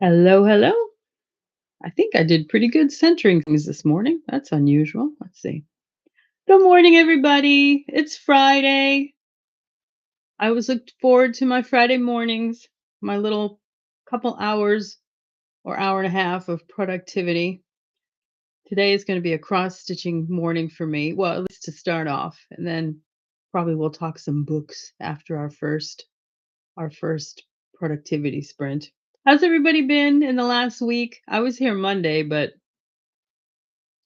Hello, hello. I think I did pretty good centering things this morning. That's unusual. Let's see. Good morning, everybody. It's Friday. I was looked forward to my Friday mornings, my little couple hours or hour and a half of productivity. Today is going to be a cross stitching morning for me. Well, at least to start off, and then probably we'll talk some books after our first productivity sprint. How's everybody been in the last week? I was here Monday, but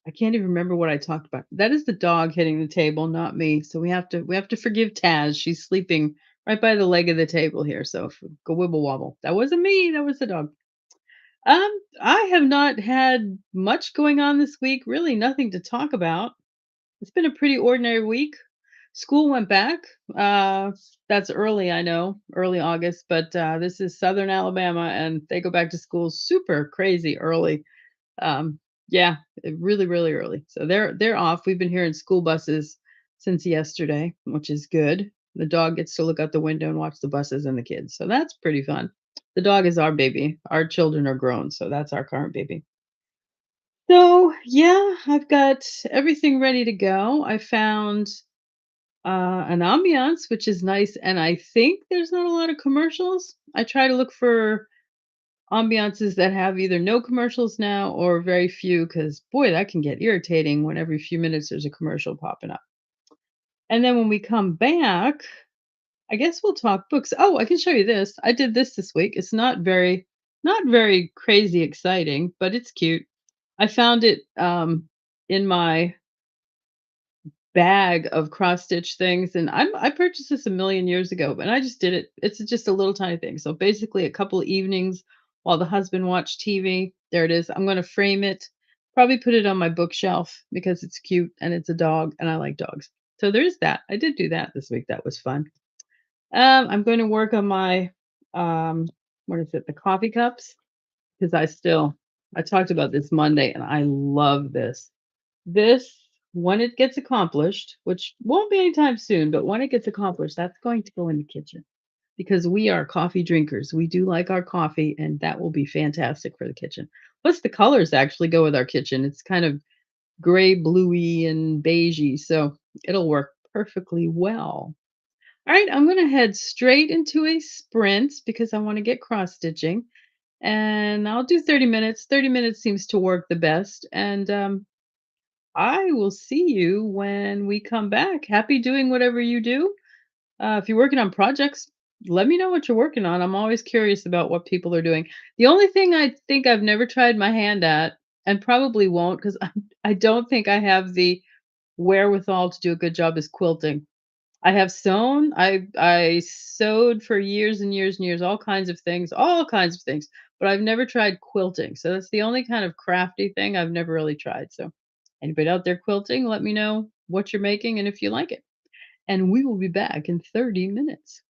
I can't even remember what I talked about. That is the dog hitting the table, not me. So we have to forgive Taz. She's sleeping right by the leg of the table here. So go wibble wobble. That wasn't me. That was the dog. I have not had much going on this week. Really, nothing to talk about. It's been a pretty ordinary week. School went back. Uh, that's early, I know, early August, but this is Southern Alabama, and they go back to school super crazy early. Um, yeah, really, really early. So they're off. We've been hearing school buses since yesterday, which is good. The dog gets to look out the window and watch the buses and the kids. So that's pretty fun. The dog is our baby. Our children are grown, so that's our current baby. So yeah, I've got everything ready to go. I found an ambiance, which is nice, and I think there's not a lot of commercials. I try to look for ambiances that have either no commercials now or very few, because boy, that can get irritating when every few minutes there's a commercial popping up. And then when we come back, I guess we'll talk books. Oh, I can show you this. I did this week. It's not very crazy exciting, but it's cute. I found it in my bag of cross stitch things, and I purchased this a million years ago, and I just did it. It's just a little tiny thing. So basically, a couple evenings while the husband watched TV. There it is. I'm going to frame it. Probably put it on my bookshelf because it's cute and it's a dog, and I like dogs. So there's that. I did do that this week. That was fun. I'm going to work on my what is it? The coffee cups, because I talked about this Monday, and I love this. This, when it gets accomplished, which won't be anytime soon, but when it gets accomplished, that's going to go in the kitchen because we are coffee drinkers. We do like our coffee, and that will be fantastic for the kitchen. Plus, the colors actually go with our kitchen. It's kind of gray, bluey, and beigey, so it'll work perfectly well. All right, I'm going to head straight into a sprint because I want to get cross stitching, and I'll do 30 minutes. 30 minutes seems to work the best, and I will see you when we come back. Happy doing whatever you do. If you're working on projects, let me know what you're working on. I'm always curious about what people are doing. The only thing I think I've never tried my hand at, and probably won't, because I don't think I have the wherewithal to do a good job, is quilting. I have sewn. I sewed for years and years and years, all kinds of things, but I've never tried quilting. So that's the only kind of crafty thing I've never really tried. So anybody out there quilting, let me know what you're making and if you like it. And we will be back in 30 minutes.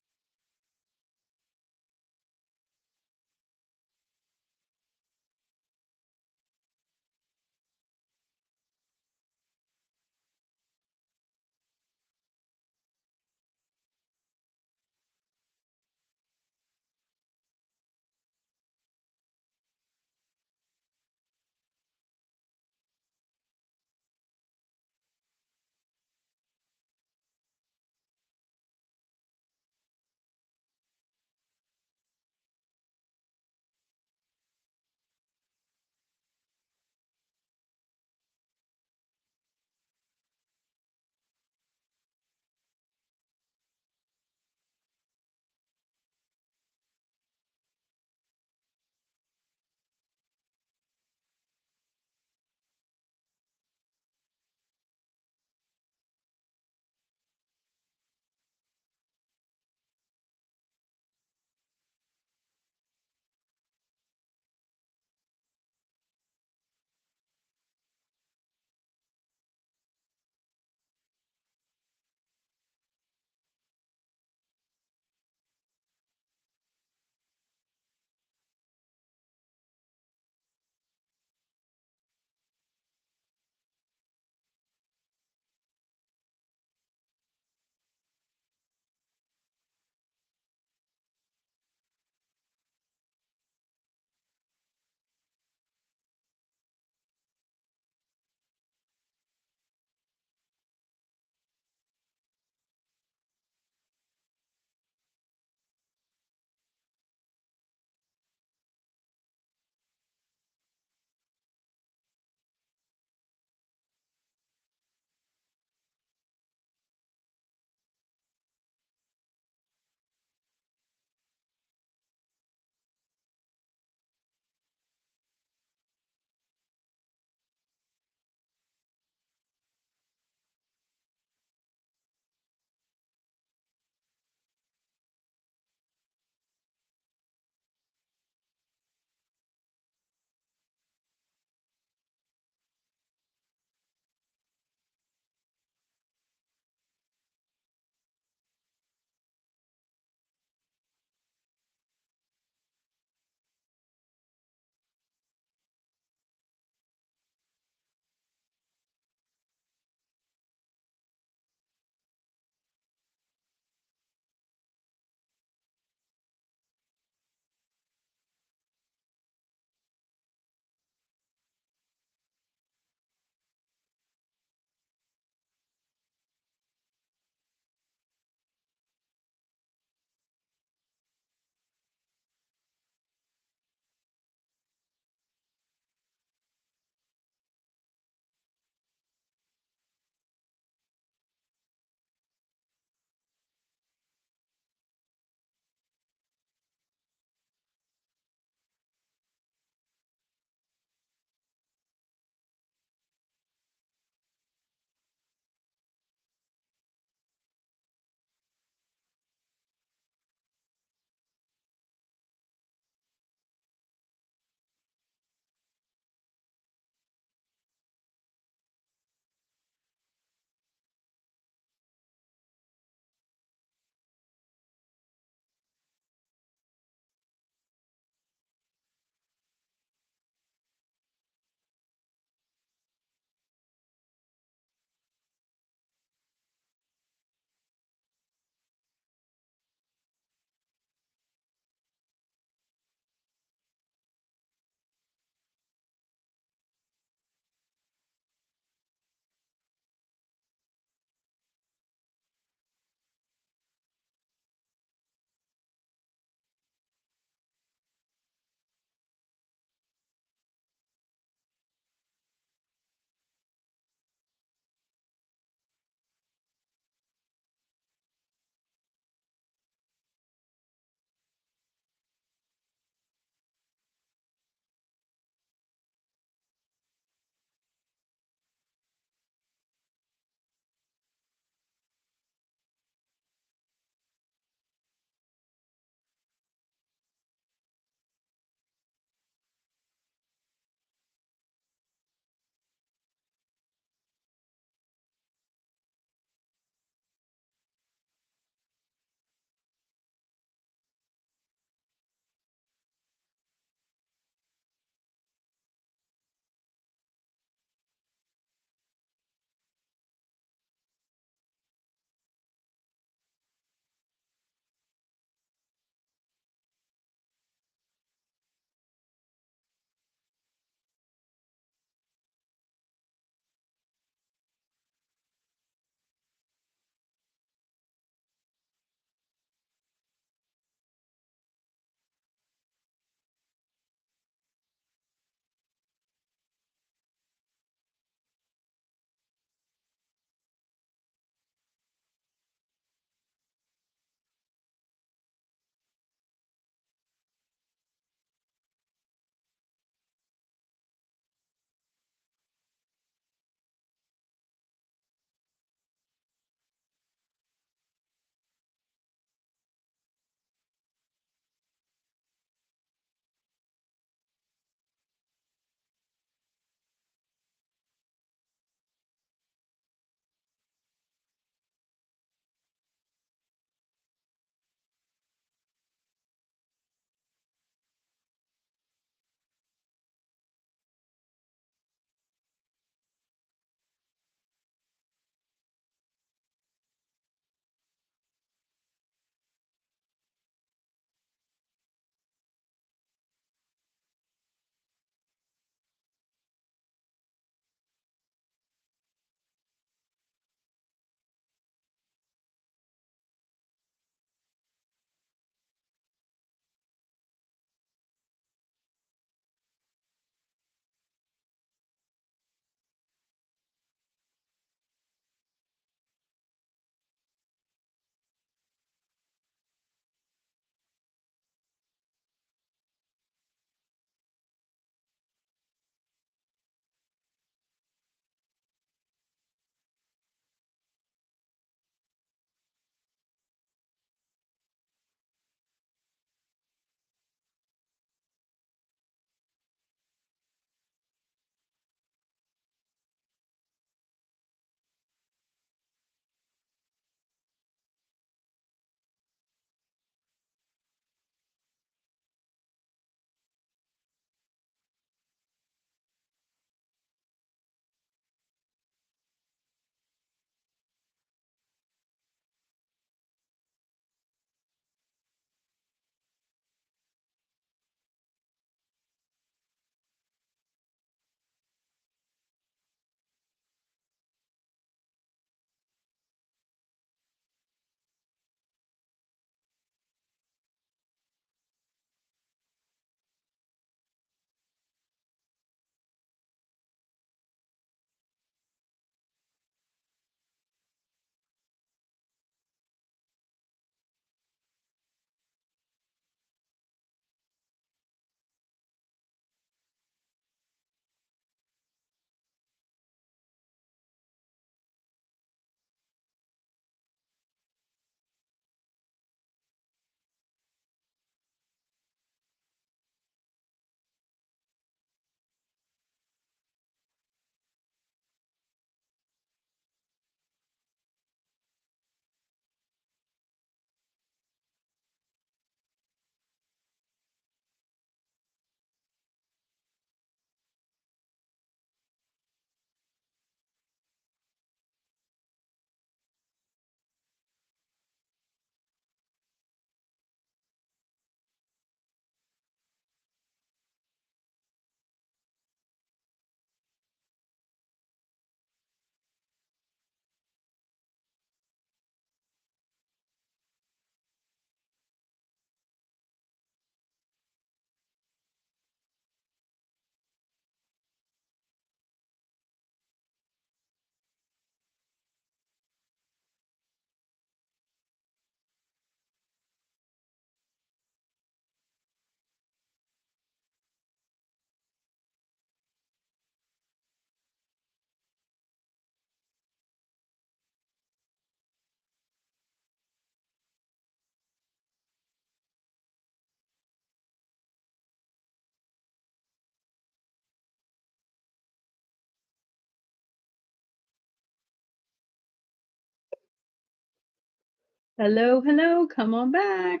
Hello, hello, come on back.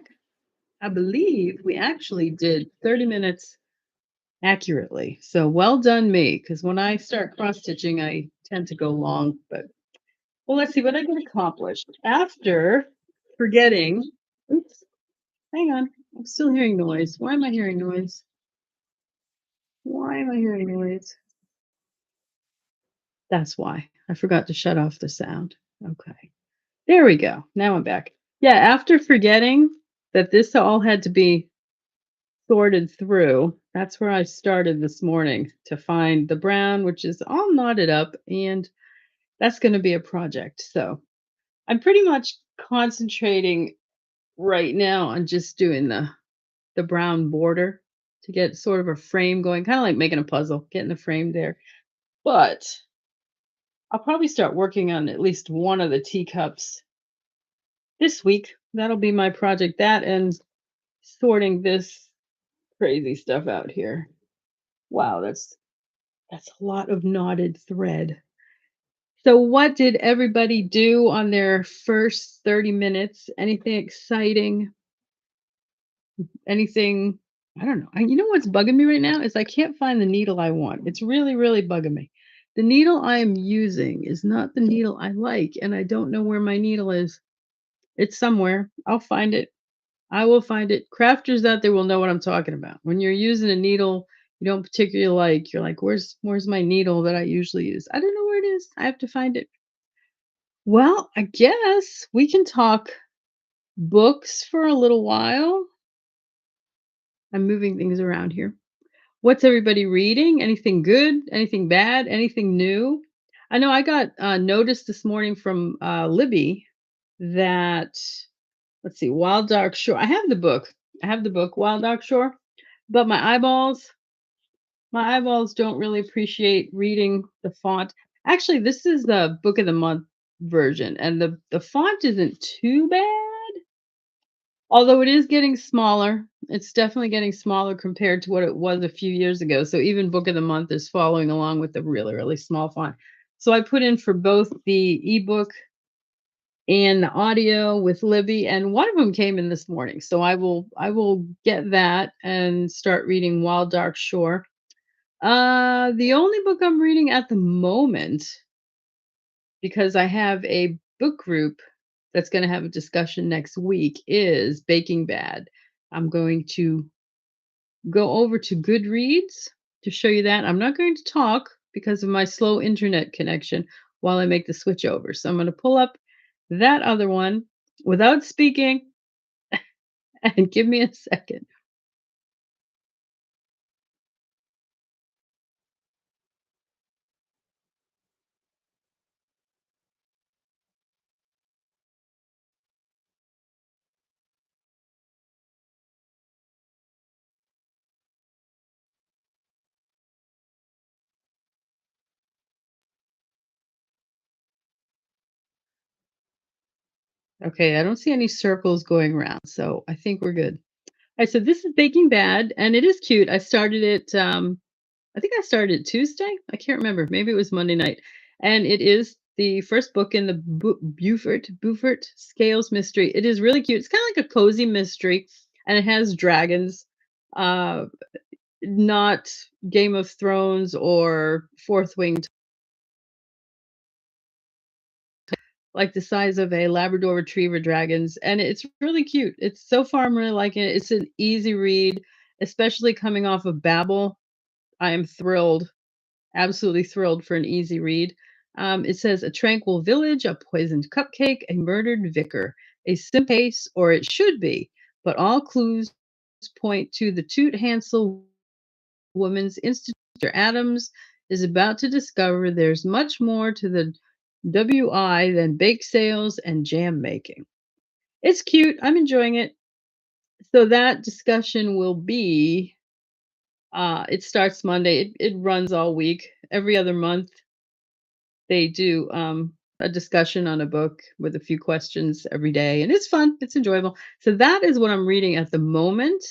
I believe we actually did 30 minutes accurately. So well done me, because when I start cross stitching, I tend to go long. But well, let's see what I can accomplish after forgetting. Oops, hang on. I'm still hearing noise. Why am I hearing noise? Why am I hearing noise? That's why. I forgot to shut off the sound. Okay. There we go. Now I'm back. Yeah, after forgetting that this all had to be sorted through. That's where I started this morning to find the brown, which is all knotted up, and that's going to be a project. So I'm pretty much concentrating right now on just doing the brown border to get sort of a frame going, kind of like making a puzzle, getting the frame there. But I'll probably start working on at least one of the teacups this week. That'll be my project. That and sorting this crazy stuff out here. Wow, that's a lot of knotted thread. So what did everybody do on their first 30 minutes? Anything exciting? Anything I don't know. You know what's bugging me right now is I can't find the needle I want. It's really, really bugging me. The needle I am using is not the needle I like, and I don't know where my needle is. It's somewhere. I'll find it. I will find it. Crafters out there will know what I'm talking about. When you're using a needle you don't particularly like, you're like, where's my needle that I usually use? I don't know where it is. I have to find it. Well, I guess we can talk books for a little while. I'm moving things around here. What's everybody reading? Anything good? Anything bad? Anything new? I know I got notice this morning from Libby that, let's see, Wild Dark Shore. I have the book. I have the book, Wild Dark Shore, but my eyeballs don't really appreciate reading the font. Actually, this is the book of the month version, and the font isn't too bad. Although it is getting smaller, it's definitely getting smaller compared to what it was a few years ago. So even book of the month is following along with the really, really small font. So I put in for both the ebook and the audio with Libby, and one of them came in this morning. So I will get that and start reading Wild Dark Shore. The only book I'm reading at the moment, because I have a book group that's gonna have a discussion next week, is Baking Bad. I'm going to go over to Goodreads to show you that. I'm not going to talk because of my slow internet connection while I make the switch over. So I'm gonna pull up that other one without speaking and give me a second. Okay, I don't see any circles going around, so I think we're good. Alright, so this is Baking Bad, and it is cute. I started it, I think I started Tuesday? I can't remember. Maybe it was Monday night. And it is the first book in the Beaufort Scales mystery. It is really cute. It's kind of like a cozy mystery, and it has dragons. Uh, Not Game of Thrones or Fourth Wing, like the size of a Labrador Retriever dragons, and it's really cute. It's so far I'm really liking it. It's an easy read, especially coming off of Babel. I am thrilled. Absolutely thrilled for an easy read. It says a tranquil village, a poisoned cupcake, a murdered vicar, a simple case, or it should be, but all clues point to the Toot Hansel Women's Institute. Mr. Adams is about to discover there's much more to the WI than bake sales and jam making. It's cute. I'm enjoying it. So that discussion will be it starts Monday. It runs all week. Every other month they do a discussion on a book with a few questions every day, and it's fun. It's enjoyable. So that is what I'm reading at the moment.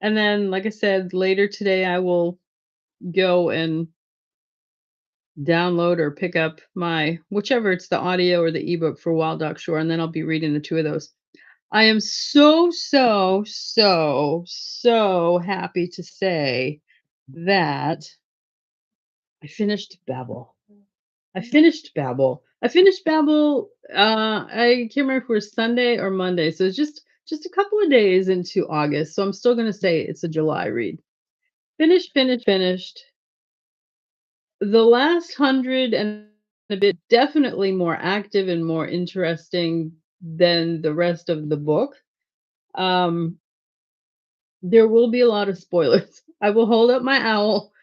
And then, like I said, later today I will go and download or pick up my whichever it's the audio or the ebook for Wild Dog Shore, and then I'll be reading the 2 of those. I am so, so, so, so happy to say that I finished Babel. I finished Babel. I finished Babel, I can't remember if it was Sunday or Monday, so it's just a couple of days into August, so I'm still gonna say it's a July read. Finished, finished, finished. The last 100 and a bit definitely more active and more interesting than the rest of the book. Um, there will be a lot of spoilers. I will hold up my owl.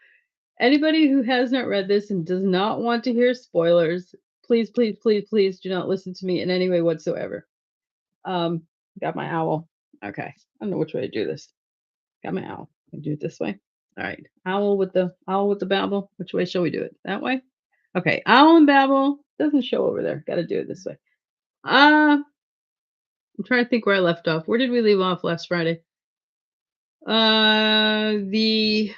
Anybody who has not read this and does not want to hear spoilers, please, please, please, please do not listen to me in any way whatsoever. Um, got my owl. Okay. I don't know which way to do this. Got my owl. Can do it this way. All right. Owl with the babble. Which way shall we do it? That way? Okay. Owl and babble. Doesn't show over there. Gotta do it this way. I'm trying to think where I left off. Where did we leave off last Friday? The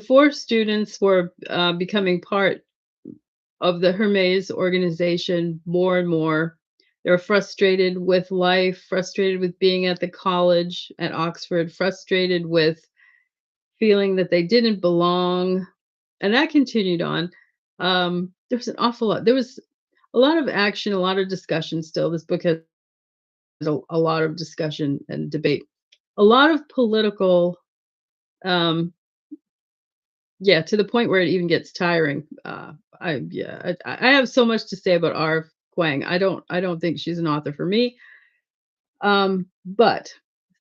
four students were becoming part of the Hermes organization more and more. They're frustrated with life, frustrated with being at the college at Oxford, frustrated with feeling that they didn't belong, and that continued on. There was an awful lot. There was a lot of action, a lot of discussion still. This book has a lot of discussion and debate, a lot of political, um, yeah, to the point where it even gets tiring. I have so much to say about R. Kuang. I don't think she's an author for me. But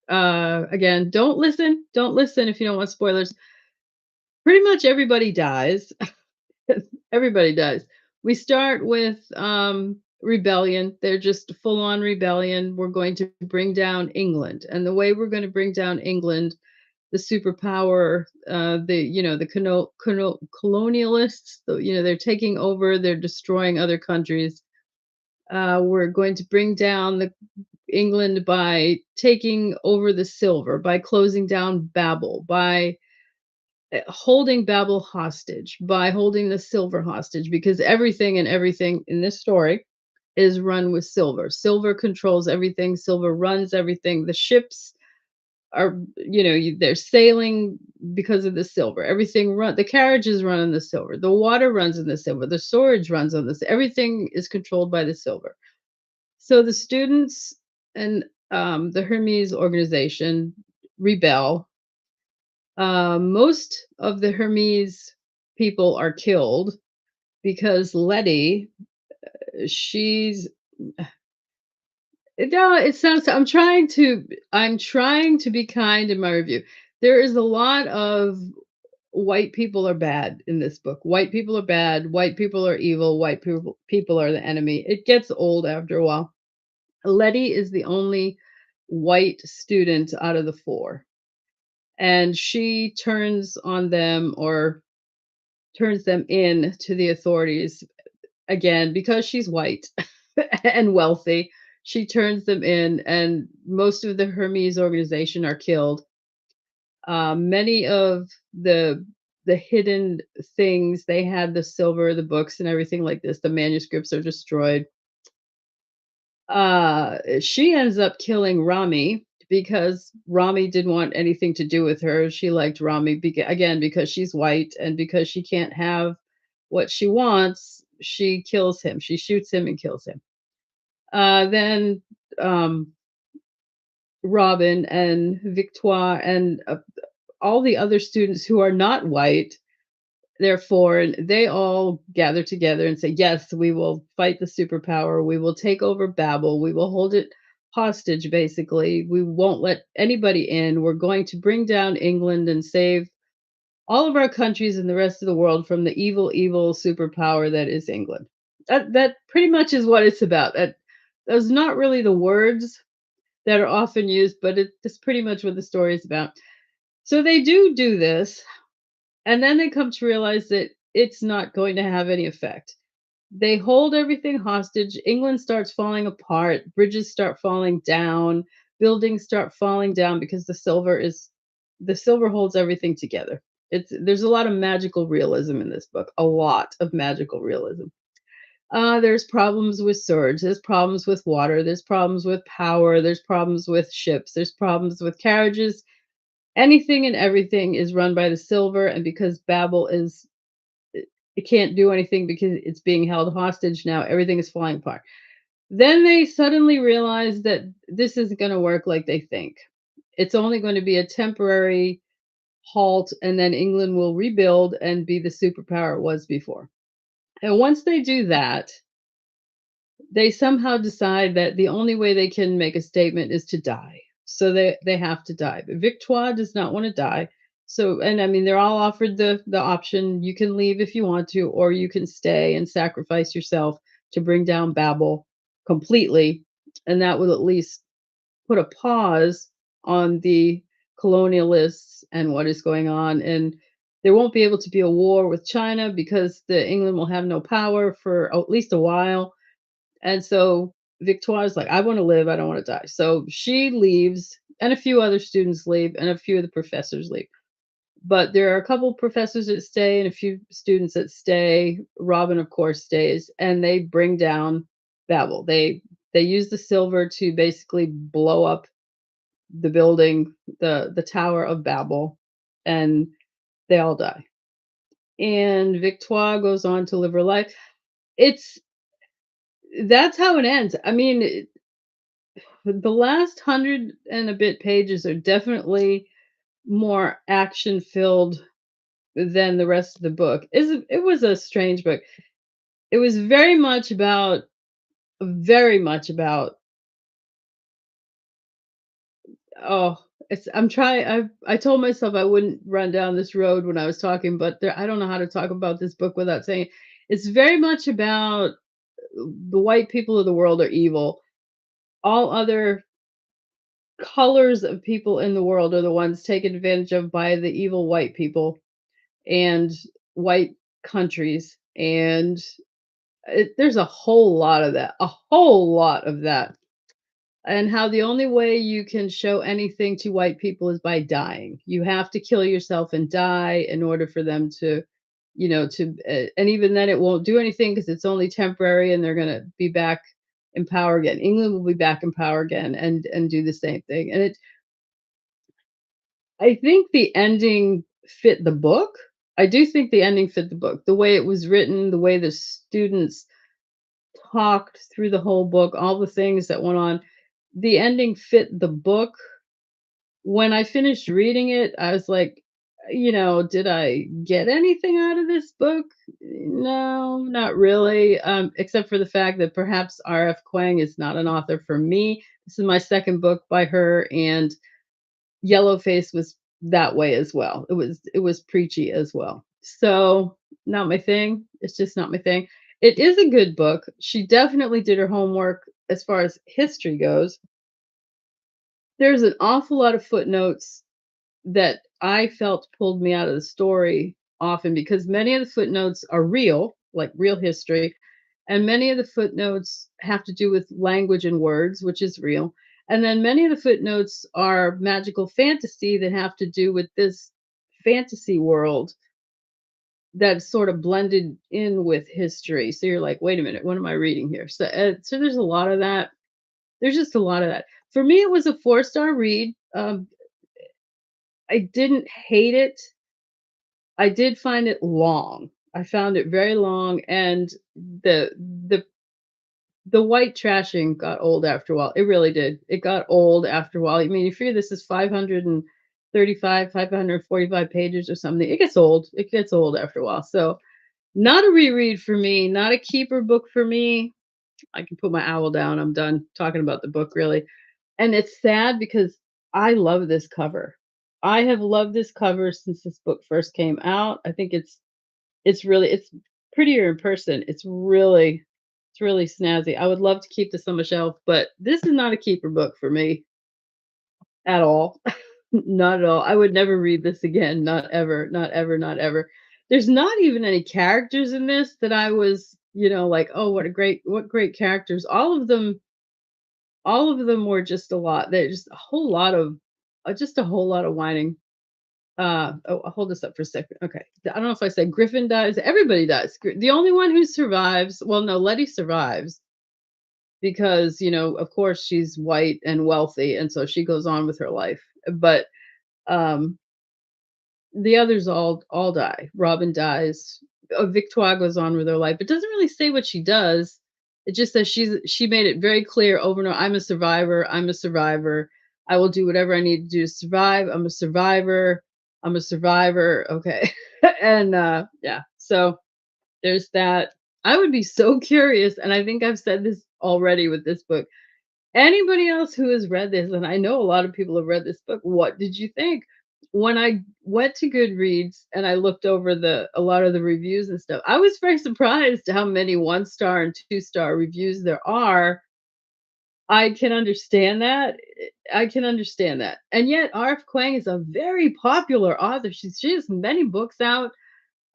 again, don't listen if you don't want spoilers. Pretty much everybody dies. Everybody dies. We start with rebellion. They're just full on rebellion. We're going to bring down England, and the way we're going to bring down England, the superpower, the colonialists, they're taking over, they're destroying other countries. We're going to bring down the England by taking over the silver, by closing down Babel, by holding Babel hostage, by holding the silver hostage, because everything in this story is run with silver. Silver controls everything, silver runs everything. The ships are, they're sailing because of the silver. The carriages run on the silver. The water runs on the silver. The storage runs on this. Everything is controlled by the silver. So the students and the Hermes organization rebel. Most of the Hermes people are killed because Letty, she's no, it sounds I'm trying to be kind in my review. There is a lot of white people are bad in this book. White people are bad, white people are evil, white people are the enemy. It gets old after a while. Letty is the only white student out of the four, and she turns on them or turns them in to the authorities again because she's white and wealthy. She turns them in, and most of the Hermes organization are killed. Many of the hidden things they had, the silver, the books, and everything like this, the manuscripts are destroyed. She ends up killing Rami because Rami didn't want anything to do with her. She liked Rami again because she's white and because she can't have what she wants. She kills him. She shoots him and kills him. Then Robin and Victoire and all the other students who are not white, therefore, they all gather together and say, yes, we will fight the superpower. We will take over Babel. We will hold it hostage, basically. We won't let anybody in. We're going to bring down England and save all of our countries and the rest of the world from the evil, evil superpower that is England. That pretty much is what it's about. Those not really the words that are often used, but that's pretty much what the story is about. So they do this, and then they come to realize that it's not going to have any effect. They hold everything hostage. England starts falling apart. Bridges start falling down. Buildings start falling down because the silver holds everything together. There's a lot of magical realism in this book, a lot of magical realism. There's problems with swords, there's problems with water, there's problems with power, there's problems with ships, there's problems with carriages. Anything and everything is run by the silver, and because Babel is it can't do anything because it's being held hostage now, everything is falling apart. Then they suddenly realize that this isn't gonna work like they think. It's only going to be a temporary halt, and then England will rebuild and be the superpower it was before. And once they do that, they somehow decide that the only way they can make a statement is to die. So they have to die. But Victoire does not want to die. So and I mean they're all offered the option you can leave if you want to or you can stay and sacrifice yourself to bring down Babel completely and that will at least put a pause on the colonialists and what is going on and there won't be able to be a war with China because the England will have no power for at least a while and so Victoria's like, I want to live, I don't want to die. So she leaves, and a few other students leave, and a few of the professors leave. But there are a couple professors that stay and a few students that stay. Robin, of course, stays, and they bring down Babel. They use the silver to basically blow up the building, the Tower of Babel, and they all die. And Victoire goes on to live her life. It's that's how it ends. I mean, the last 100 and a bit pages are definitely more action filled than the rest of the book. It was a strange book. It was very much about oh, it's I'm trying I told myself I wouldn't run down this road when I was talking, but I don't know how to talk about this book without saying it. It's very much about the white people of the world are evil. All other colors of people in the world are the ones taken advantage of by the evil white people and white countries and there's a whole lot of that and how the only way you can show anything to white people is by dying you have to kill yourself and die in order for them to and even then it won't do anything because it's only temporary and they're going to be back in power again. England will be back in power again and do the same thing and it I think the ending fit the book. I do think the ending fit the book. The way it was written, the way the students talked through the whole book, all the things that went on, the ending fit the book. When I finished reading it, I was like, did I get anything out of this book? No, not really. Except for the fact that perhaps R.F. Kuang is not an author for me. This is my second book by her, and Yellowface was that way as well. It was preachy as well. So, not my thing. It's just not my thing. It is a good book. She definitely did her homework as far as history goes. There's an awful lot of footnotes that I felt pulled me out of the story often because many of the footnotes are real, like real history, and many of the footnotes have to do with language and words, which is real. And then many of the footnotes are magical fantasy that have to do with this fantasy world that's sort of blended in with history. So you're like, wait a minute, what am I reading here? So there's a lot of that. There's just a lot of that. For me, it was a 4-star read. I didn't hate it. I did find it long. I found it very long, and the the the white trashing got old after a while. It really did. It got old after a while. I mean, you figure this is 535, 545 pages or something. It gets old. It gets old after a while. So, not a reread for me, not a keeper book for me. I can put my owl down. I'm done talking about the book, really. And it's sad because I love this cover. I have loved this cover since this book first came out. I think it's prettier in person. It's really snazzy. I would love to keep this on my shelf, but this is not a keeper book for me at all. Not at all. I would never read this again. Not ever. Not ever. Not ever. There's not even any characters in this that I was, like, oh, what great characters. All of them were just a lot. There's just a whole lot of whining. Oh, I'll hold this up for a second. Okay. I don't know if I said Griffin dies. Everybody dies. The only one who survives, well, no, Letty survives because, of course she's white and wealthy, and so she goes on with her life. But um the others all die. Robin dies. Victoire goes on with her life. It doesn't really say what she does. It just says she made it very clear over and over. I'm a survivor. I'm a survivor. I will do whatever I need to do to survive. I'm a survivor. I'm a survivor. Okay. And yeah. So there's that. I would be so curious, and I think I've said this already with this book. Anybody else who has read this, and I know a lot of people have read this book, what did you think? When I went to Goodreads and I looked over a lot of the reviews and stuff, I was very surprised how many 1-star and 2-star reviews there are. I can understand that. I can understand that. And yet R.F. Kuang is a very popular author. She has many books out,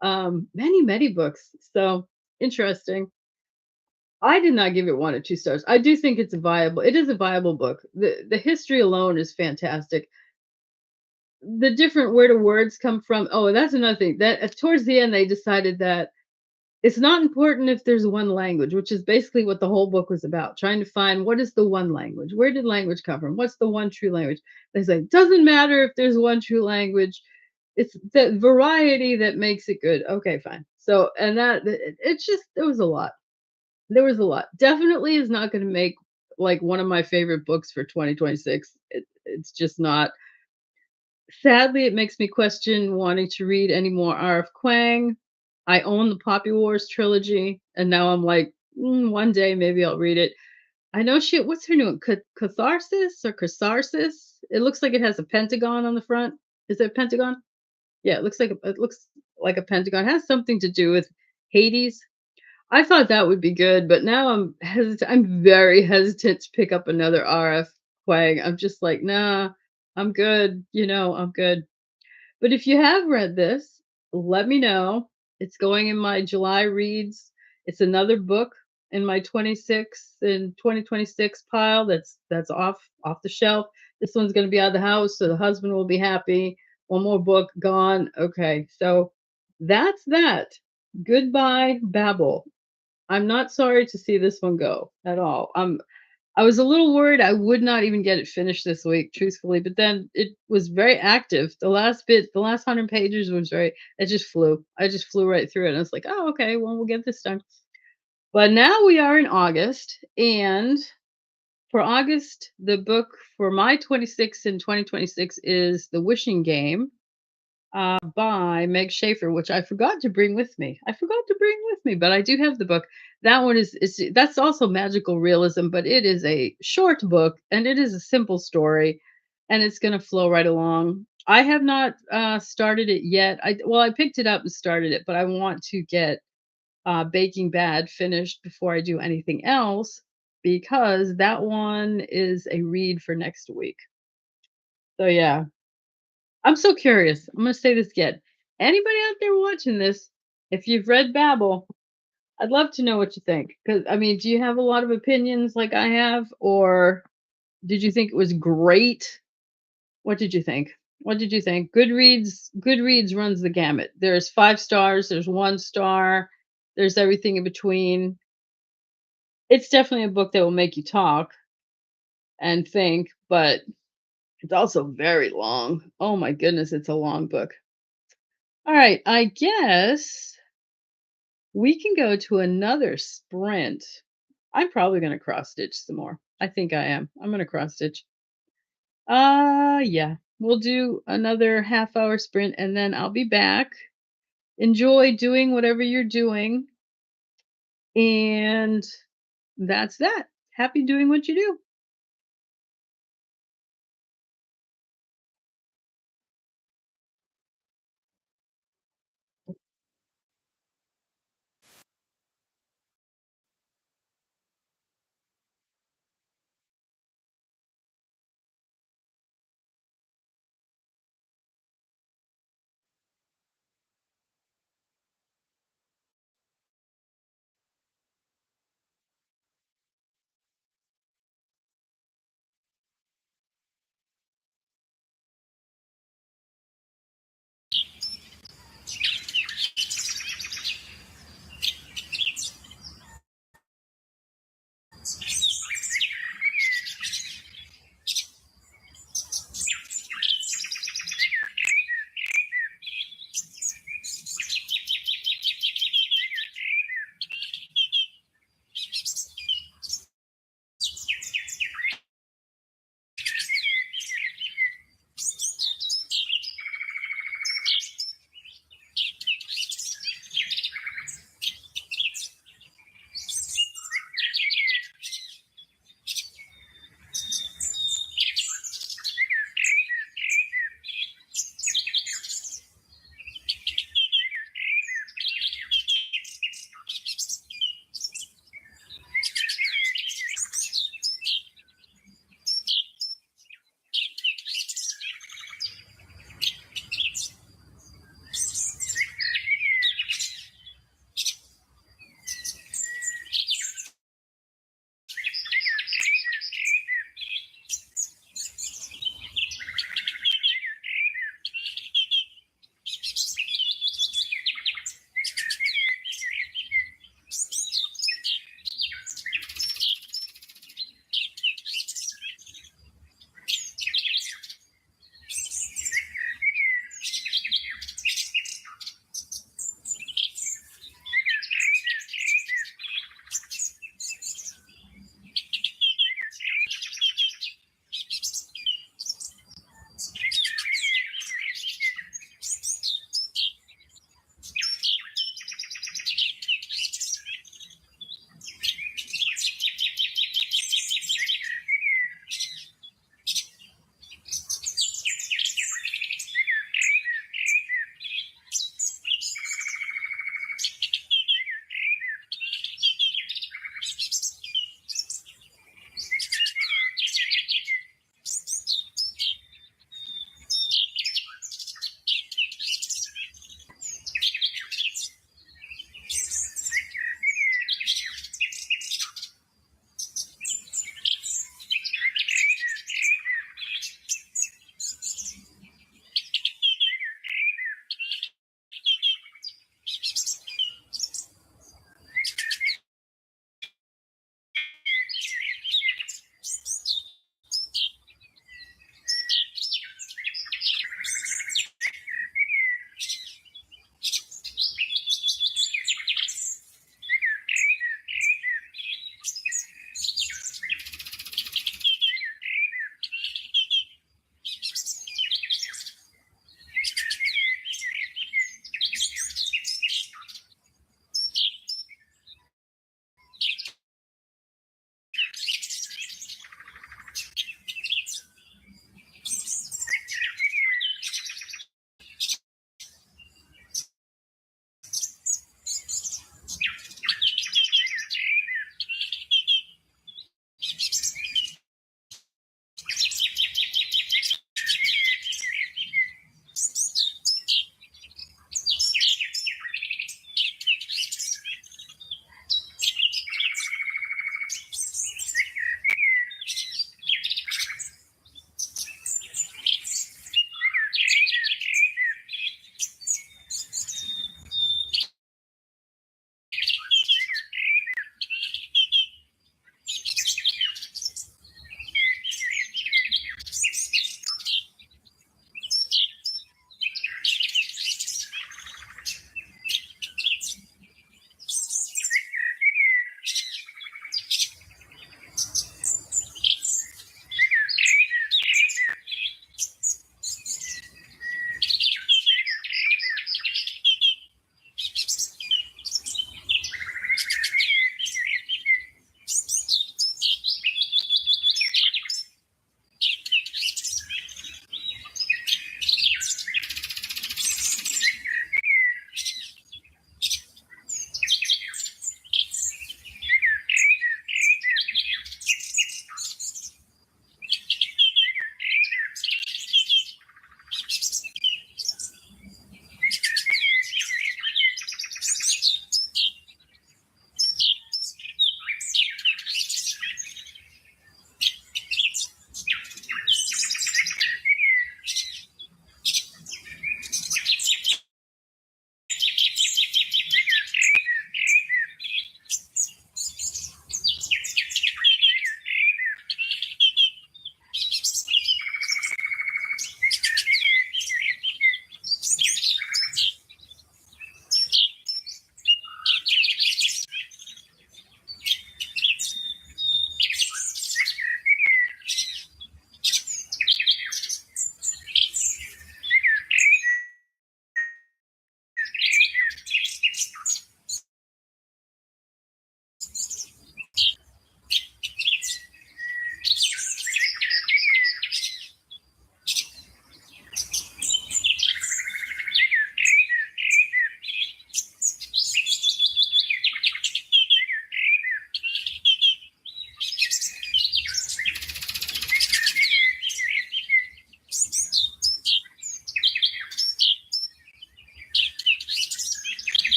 many books. So interesting. I did not give it 1 or 2 stars. I do think it is a viable book. The history alone is fantastic. The different where the words come from, oh, that's another thing. That towards the end they decided that it's not important if there's one language, which is basically what the whole book was about, trying to find what is the one language? Where did language come from? What's the one true language? They say, doesn't matter if there's one true language. It's the variety that makes it good. Okay, fine. So, and it's just, there was a lot. There was a lot. Definitely is not gonna make, like, one of my favorite books for 2026. It's just not. Sadly, it makes me question wanting to read any more R.F. Kuang. I own the Poppy Wars trilogy, and now I'm like, one day maybe I'll read it. I know what's her new one? Catharsis or Catharsis? It looks like it has a pentagon on the front. Is it a pentagon? Yeah, it looks like a pentagon. It has something to do with Hades. I thought that would be good, but now I'm very hesitant to pick up another RF Kuang. I'm just like, "Nah, I'm good, I'm good." But if you have read this, let me know. It's going in my July reads. It's another book in my 26 and 2026 pile that's off the shelf. This one's gonna be out of the house, so the husband will be happy. One more book gone. Okay, so that's that. Goodbye, Babel. I'm not sorry to see this one go at all. I was a little worried I would not even get it finished this week, truthfully, but then it was very active. The last 100 pages was it just flew. I just flew right through it. And I was like, oh, okay, well, we'll get this done. But now we are in August. And for August, the book for my 26 and 2026 is The Wishing Game by Meg Schaefer, which I forgot to bring with me. But I do have the book. That one is that's also magical realism, but it is a short book and it is a simple story, and it's going to flow right along. I have not started it yet. I picked it up and started it, but I want to get Baking Bad finished before I do anything else because that one is a read for next week. So yeah, I'm so curious. I'm gonna say this again. Anybody out there watching this, if you've read Babel, I'd love to know what you think. Because I mean, do you have a lot of opinions like I have, or did you think it was great? What did you think? What did you think? Goodreads runs the gamut. There's 5 stars, there's 1 star, there's everything in between. It's definitely a book that will make you talk and think, but it's also very long. Oh my goodness, it's a long book. All right, I guess we can go to another sprint. I'm probably gonna cross stitch some more. I think I am. I'm gonna cross stitch. Yeah. We'll do another half-hour sprint and then I'll be back. Enjoy doing whatever you're doing. And that's that. Happy doing what you do.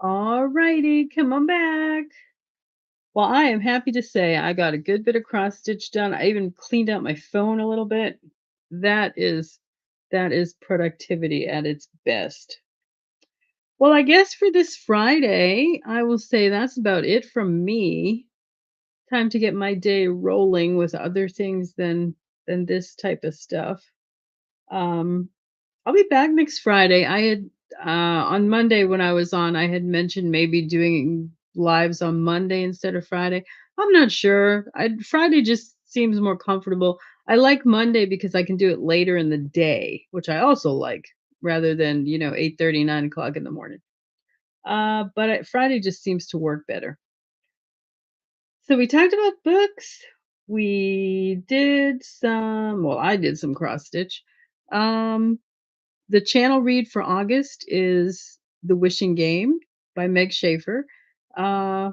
Alrighty, come on back. Well, I am happy to say I got a good bit of cross stitch done. I even cleaned out my phone a little bit. That is that is productivity at its best. Well, I guess for this Friday, I will say that's about it from me. Time to get my day rolling with other things than this type of stuff. Um, I'll be back next Friday. I had on Monday when I was on, I had mentioned maybe doing lives on Monday instead of Friday. I'm not sure. Friday just seems more comfortable. I like Monday because I can do it later in the day, which I also like, rather than 8:30, 9 o'clock in the morning. But Friday just seems to work better. So we talked about books. We did some. Well, I did some cross stitch. Um, the channel read for August is The Wishing Game by Meg Schaefer. Uh,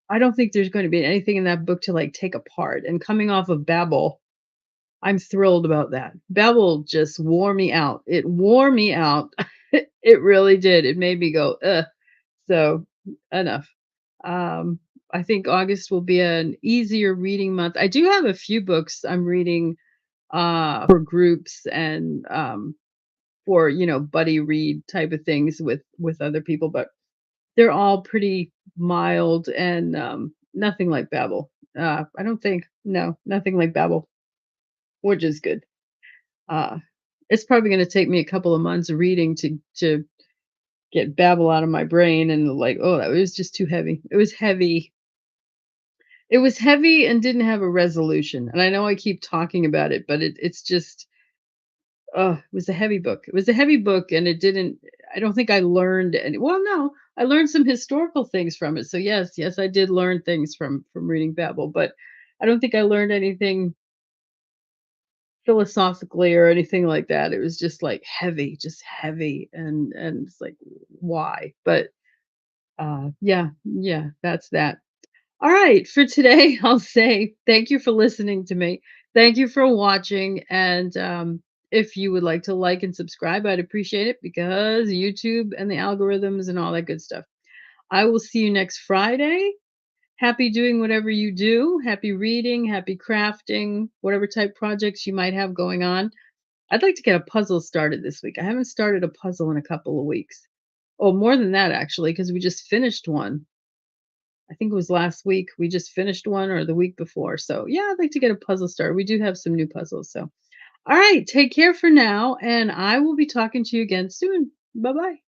I don't think there's going to be anything in that book to like take apart. And coming off of Babel, I'm thrilled about that. Babel just wore me out. It wore me out. It really did. It made me go, ugh. So enough. Um, I think August will be an easier reading month. I do have a few books I'm reading for groups and for buddy read type of things with other people, but they're all pretty mild and nothing like Babel. I don't think no, nothing like Babel, which is good. Uh, it's probably going to take me a couple of months of reading to get Babel out of my brain and like, oh, that was just too heavy. It was heavy. It was heavy and didn't have a resolution. And I know I keep talking about it, but it's just it was a heavy book. It was a heavy book and it didn't I don't think I learned any well, no, I learned some historical things from it. So yes, I did learn things from reading Babel, but I don't think I learned anything philosophically or anything like that. It was just heavy and it's like why? But yeah, that's that. All right, for today, I'll say thank you for listening to me. Thank you for watching. And if you would like to like and subscribe, I'd appreciate it because YouTube and the algorithms and all that good stuff. I will see you next Friday. Happy doing whatever you do. Happy reading, happy crafting, whatever type projects you might have going on. I'd like to get a puzzle started this week. I haven't started a puzzle in a couple of weeks. Oh, more than that, actually, because we just finished one. I think it was last week. We just finished one or the week before. So, yeah, I'd like to get a puzzle started. We do have some new puzzles. So, all right, take care for now. And I will be talking to you again soon. Bye bye.